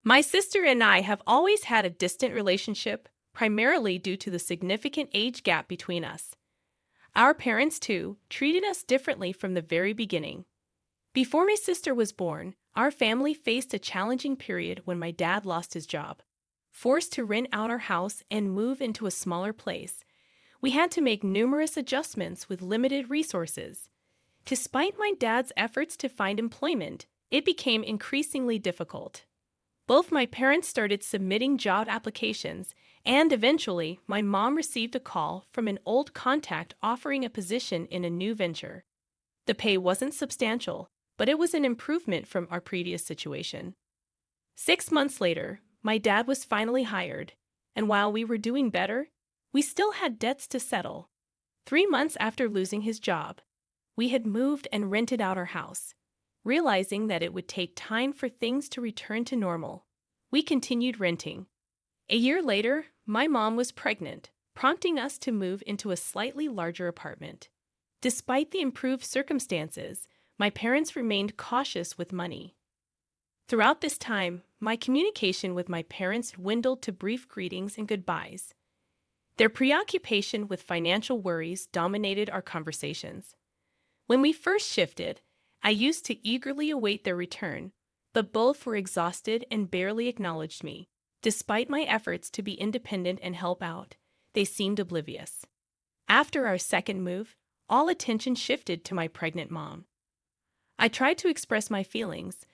My sister and I have always had a distant relationship, primarily due to the significant age gap between us. Our parents, too, treated us differently from the very beginning. Before my sister was born, our family faced a challenging period when my dad lost his job. Forced to rent out our house and move into a smaller place, we had to make numerous adjustments with limited resources. Despite my dad's efforts to find employment, it became increasingly difficult. Both my parents started submitting job applications, and eventually, my mom received a call from an old contact offering a position in a new venture. The pay wasn't substantial, but it was an improvement from our previous situation. 6 months later, my dad was finally hired, and while we were doing better, we still had debts to settle. 3 months after losing his job, we had moved and rented out our house. Realizing that it would take time for things to return to normal, we continued renting. A year later, my mom was pregnant, prompting us to move into a slightly larger apartment. Despite the improved circumstances, my parents remained cautious with money. Throughout this time, my communication with my parents dwindled to brief greetings and goodbyes. Their preoccupation with financial worries dominated our conversations. When we first shifted, I used to eagerly await their return, but both were exhausted and barely acknowledged me. Despite my efforts to be independent and help out, they seemed oblivious. After our second move, all attention shifted to my pregnant mom. I tried to express my feelings,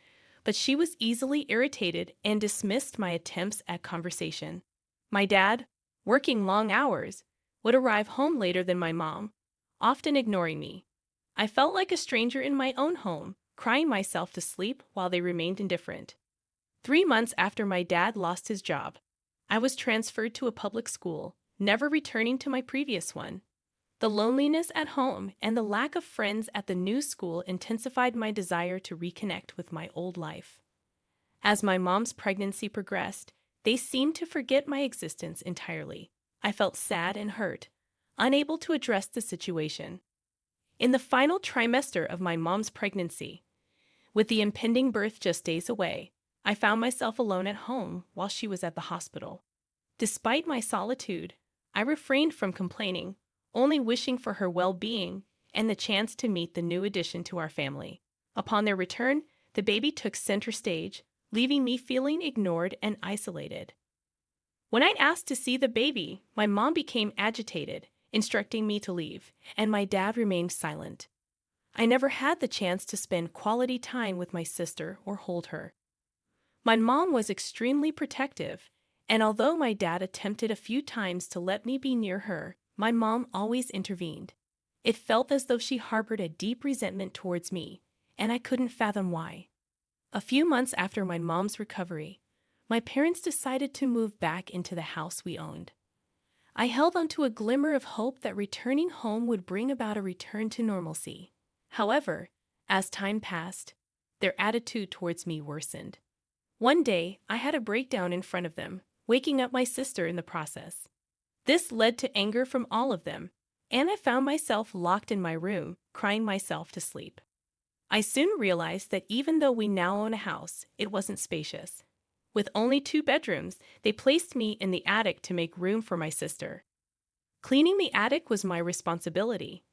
but she was easily irritated and dismissed my attempts at conversation. My dad, working long hours, would arrive home later than my mom, often ignoring me. I felt like a stranger in my own home, crying myself to sleep while they remained indifferent. 3 months after my dad lost his job, I was transferred to a public school, never returning to my previous one. The loneliness at home and the lack of friends at the new school intensified my desire to reconnect with my old life. As my mom's pregnancy progressed, they seemed to forget my existence entirely. I felt sad and hurt, unable to address the situation. In the final trimester of my mom's pregnancy, with the impending birth just days away, I found myself alone at home while she was at the hospital. Despite my solitude, I refrained from complaining, only wishing for her well-being and the chance to meet the new addition to our family. Upon their return, the baby took center stage, leaving me feeling ignored and isolated. When I asked to see the baby, my mom became agitated, instructing me to leave, and my dad remained silent. I never had the chance to spend quality time with my sister or hold her. My mom was extremely protective, and although my dad attempted a few times to let me be near her, my mom always intervened. It felt as though she harbored a deep resentment towards me, and I couldn't fathom why. A few months after my mom's recovery, my parents decided to move back into the house we owned. I held on to a glimmer of hope that returning home would bring about a return to normalcy. However, as time passed, their attitude towards me worsened. One day, I had a breakdown in front of them, waking up my sister in the process. This led to anger from all of them, and I found myself locked in my room, crying myself to sleep. I soon realized that even though we now own a house, it wasn't spacious. With only 2 bedrooms, they placed me in the attic to make room for my sister. Cleaning the attic was my responsibility,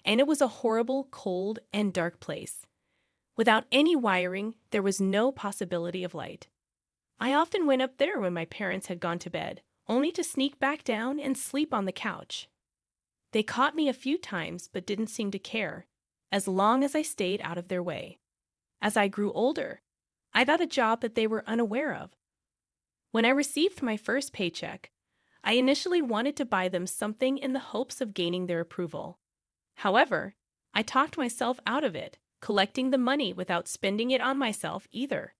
and it was a horrible, cold, and dark place. Without any wiring, there was no possibility of light. I often went up there when my parents had gone to bed, only to sneak back down and sleep on the couch. They caught me a few times but didn't seem to care, as long as I stayed out of their way. As I grew older, I got a job that they were unaware of. When I received my first paycheck, I initially wanted to buy them something in the hopes of gaining their approval. However, I talked myself out of it, collecting the money without spending it on myself either.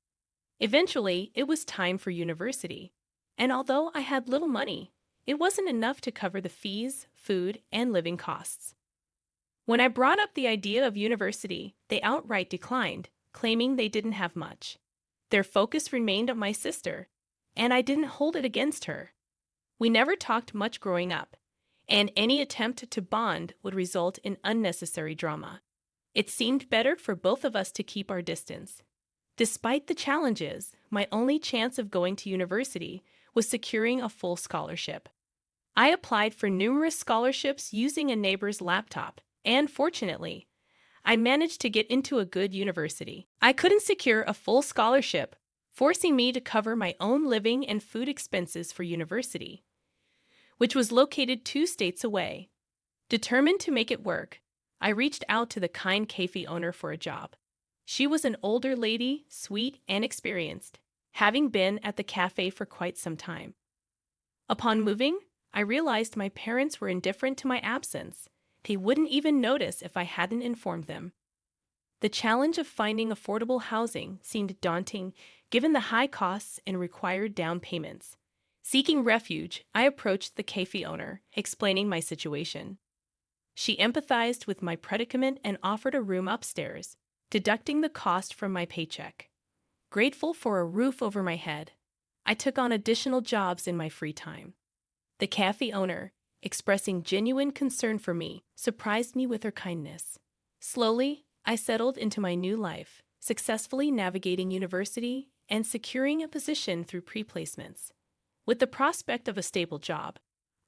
Eventually, it was time for university, and although I had little money, it wasn't enough to cover the fees, food, and living costs. When I brought up the idea of university, they outright declined, claiming they didn't have much. Their focus remained on my sister, and I didn't hold it against her. We never talked much growing up, and any attempt to bond would result in unnecessary drama. It seemed better for both of us to keep our distance. Despite the challenges, my only chance of going to university was securing a full scholarship. I applied for numerous scholarships using a neighbor's laptop, and fortunately, I managed to get into a good university. I couldn't secure a full scholarship, forcing me to cover my own living and food expenses for university, which was located 2 states away. Determined to make it work, I reached out to the kind cafe owner for a job. She was an older lady, sweet and experienced, having been at the cafe for quite some time. Upon moving, I realized my parents were indifferent to my absence. They wouldn't even notice if I hadn't informed them. The challenge of finding affordable housing seemed daunting given the high costs and required down payments. Seeking refuge, I approached the cafe owner, explaining my situation. She empathized with my predicament and offered a room upstairs, deducting the cost from my paycheck. Grateful for a roof over my head, I took on additional jobs in my free time. The cafe owner, expressing genuine concern for me, surprised me with her kindness. Slowly, I settled into my new life, successfully navigating university and securing a position through pre-placements. With the prospect of a stable job,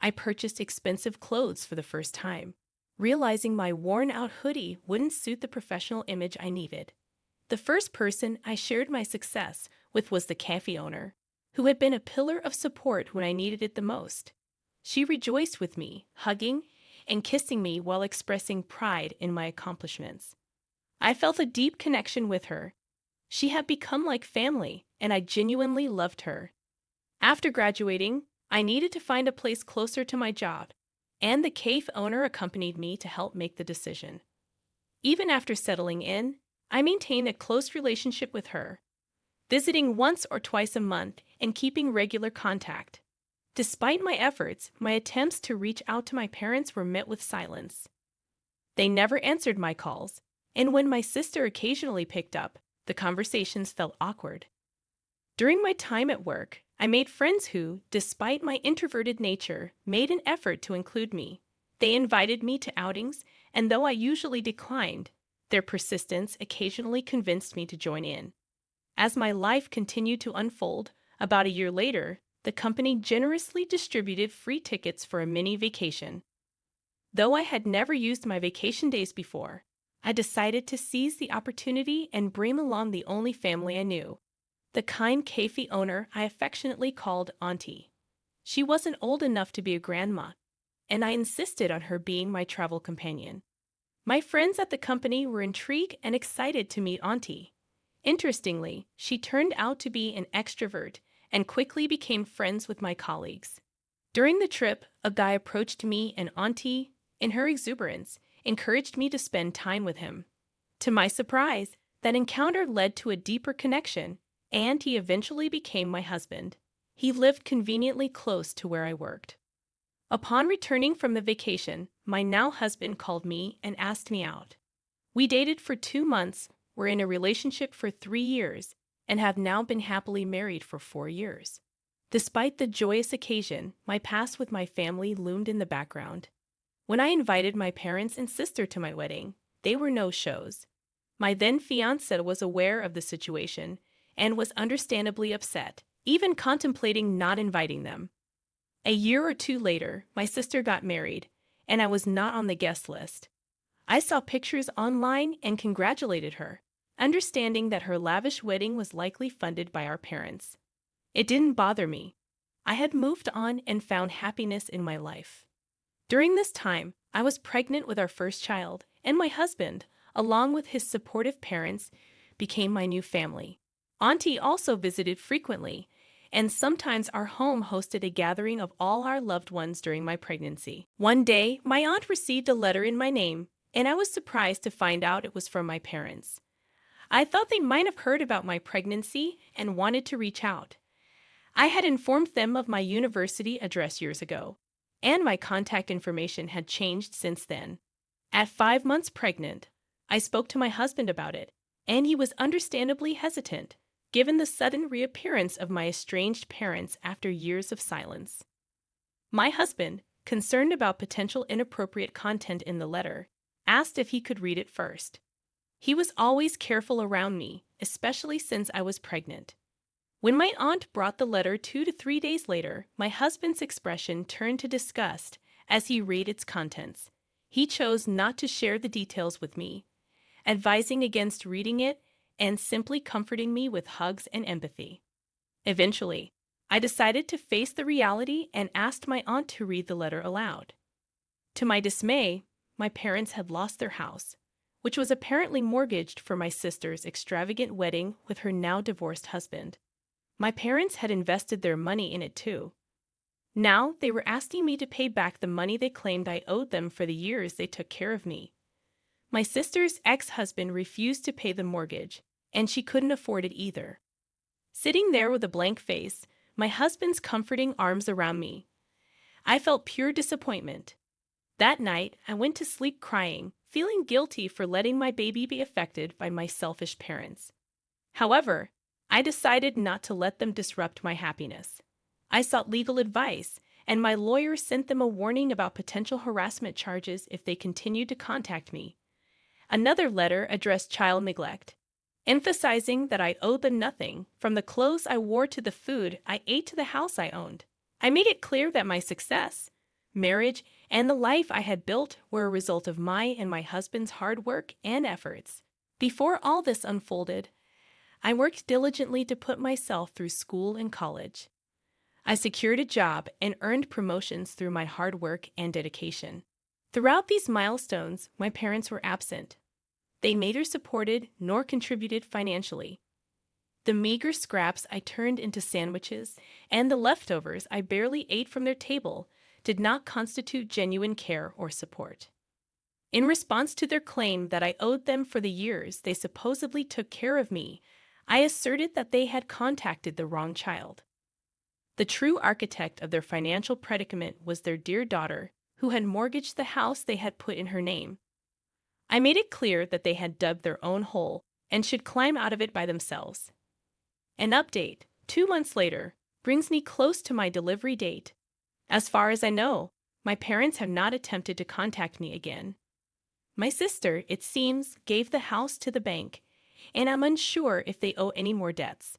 I purchased expensive clothes for the first time, realizing my worn-out hoodie wouldn't suit the professional image I needed. The first person I shared my success with was the cafe owner, who had been a pillar of support when I needed it the most. She rejoiced with me, hugging and kissing me while expressing pride in my accomplishments. I felt a deep connection with her. She had become like family, and I genuinely loved her. After graduating, I needed to find a place closer to my job, and the cafe owner accompanied me to help make the decision. Even after settling in, I maintained a close relationship with her, visiting once or twice a month and keeping regular contact. Despite my efforts, my attempts to reach out to my parents were met with silence. They never answered my calls, and when my sister occasionally picked up, the conversations felt awkward. During my time at work, I made friends who, despite my introverted nature, made an effort to include me. They invited me to outings, and though I usually declined, their persistence occasionally convinced me to join in. As my life continued to unfold, about a year later, the company generously distributed free tickets for a mini vacation. Though I had never used my vacation days before, I decided to seize the opportunity and bring along the only family I knew, the kind cafe owner I affectionately called Auntie. She wasn't old enough to be a grandma, and I insisted on her being my travel companion. My friends at the company were intrigued and excited to meet Auntie. Interestingly, she turned out to be an extrovert and quickly became friends with my colleagues. During the trip, a guy approached me and Auntie, in her exuberance, encouraged me to spend time with him. To my surprise, that encounter led to a deeper connection, and he eventually became my husband. He lived conveniently close to where I worked. Upon returning from the vacation, my now husband called me and asked me out. We dated for 2 months, were in a relationship for 3 years, and have now been happily married for 4 years. Despite the joyous occasion, my past with my family loomed in the background. When I invited my parents and sister to my wedding, they were no-shows. My then-fiancé was aware of the situation and was understandably upset, even contemplating not inviting them. A year or 2 later, my sister got married, and I was not on the guest list. I saw pictures online and congratulated her, understanding that her lavish wedding was likely funded by our parents. It didn't bother me. I had moved on and found happiness in my life. During this time, I was pregnant with our first child, and my husband, along with his supportive parents, became my new family. Auntie also visited frequently, and sometimes our home hosted a gathering of all our loved ones during my pregnancy. One day, my aunt received a letter in my name, and I was surprised to find out it was from my parents. I thought they might have heard about my pregnancy and wanted to reach out. I had informed them of my university address years ago, and my contact information had changed since then. At 5 months pregnant, I spoke to my husband about it, and he was understandably hesitant, given the sudden reappearance of my estranged parents after years of silence. My husband, concerned about potential inappropriate content in the letter, asked if he could read it first. He was always careful around me, especially since I was pregnant. When my aunt brought the letter 2 to 3 days later, my husband's expression turned to disgust as he read its contents. He chose not to share the details with me, advising against reading it and simply comforting me with hugs and empathy. Eventually, I decided to face the reality and asked my aunt to read the letter aloud. To my dismay, my parents had lost their house, which was apparently mortgaged for my sister's extravagant wedding with her now divorced husband. My parents had invested their money in it too. Now they were asking me to pay back the money they claimed I owed them for the years they took care of me. My sister's ex-husband refused to pay the mortgage, and she couldn't afford it either. Sitting there with a blank face, my husband's comforting arms around me, I felt pure disappointment. That night, I went to sleep crying, feeling guilty for letting my baby be affected by my selfish parents. However, I decided not to let them disrupt my happiness. I sought legal advice, and my lawyer sent them a warning about potential harassment charges if they continued to contact me. Another letter addressed child neglect, emphasizing that I owed them nothing, from the clothes I wore to the food I ate to the house I owned. I made it clear that my success, marriage, and the life I had built were a result of my and my husband's hard work and efforts. Before all this unfolded, I worked diligently to put myself through school and college. I secured a job and earned promotions through my hard work and dedication. Throughout these milestones, my parents were absent. They neither supported nor contributed financially. The meager scraps I turned into sandwiches and the leftovers I barely ate from their table did not constitute genuine care or support. In response to their claim that I owed them for the years they supposedly took care of me, I asserted that they had contacted the wrong child. The true architect of their financial predicament was their dear daughter, who had mortgaged the house they had put in her name. I made it clear that they had dug their own hole and should climb out of it by themselves. An update, 2 months later, brings me close to my delivery date. As far as I know, my parents have not attempted to contact me again. My sister, it seems, gave the house to the bank, and I'm unsure if they owe any more debts.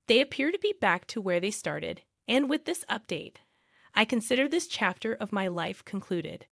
They appear to be back to where they started, and with this update, I consider this chapter of my life concluded.